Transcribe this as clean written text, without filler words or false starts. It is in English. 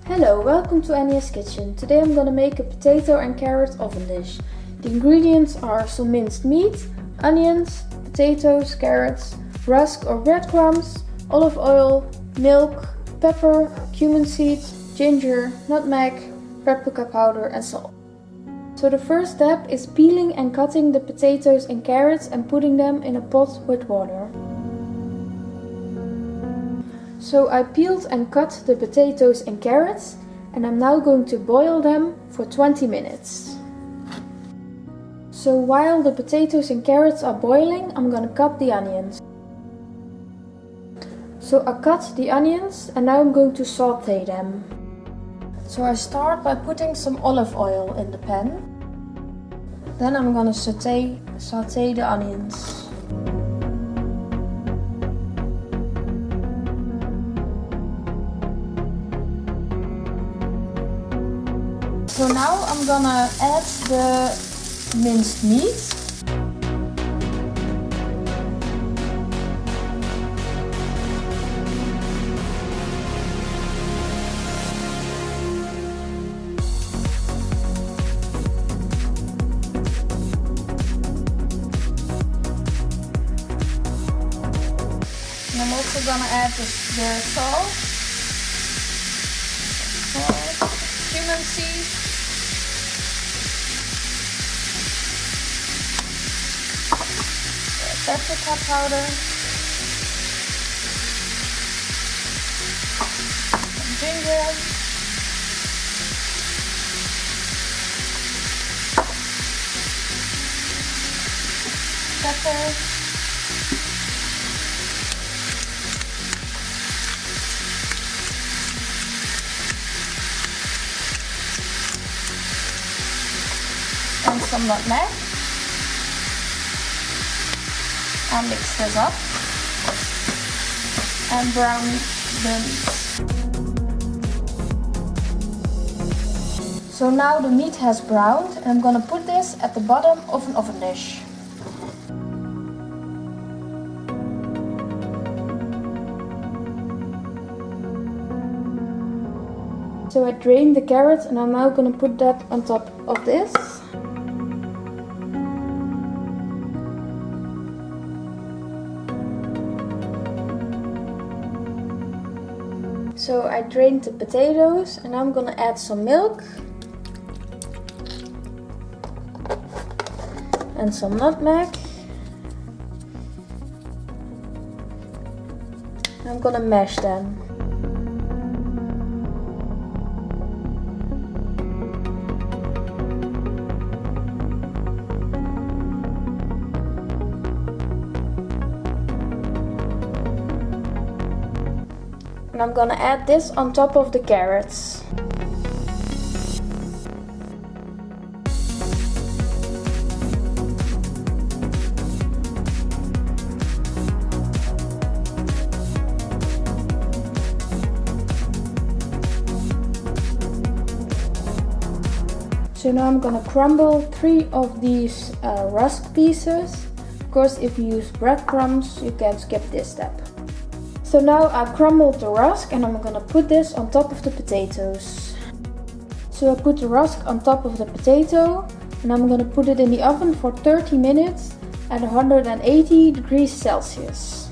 Hello, welcome to Anya's Kitchen. Today I'm gonna make a potato and carrot oven dish. The ingredients are some minced meat, onions, potatoes, carrots, rusk or breadcrumbs, olive oil, milk, pepper, cumin seeds, ginger, nutmeg, paprika powder and salt. So the first step is peeling and cutting the potatoes and carrots and putting them in a pot with water. So I peeled and cut the potatoes and carrots and I'm now going to boil them for 20 minutes. So while the potatoes and carrots are boiling, I'm gonna cut the onions. So I cut the onions and now I'm going to saute them. So I start by putting some olive oil in the pan. Then I'm gonna saute the onions. So now I'm gonna add the minced meat. And I'm also gonna add the salt, cumin seeds, paprika powder, ginger, pepper, and some nutmeg. I'll mix this up and brown the meat. So now the meat has browned and I'm gonna put this at the bottom of an oven dish. So I drained the carrot and I'm now gonna put that on top of this. So I drained the potatoes and I'm gonna add some milk and some nutmeg. I'm gonna mash them. And I'm gonna add this on top of the carrots. So now I'm gonna crumble 3 of these rusk pieces. Of course, if you use breadcrumbs, you can skip this step. So now I crumbled the rusk and I'm gonna put this on top of the potatoes. So I put the rusk on top of the potato and I'm gonna put it in the oven for 30 minutes at 180 degrees Celsius.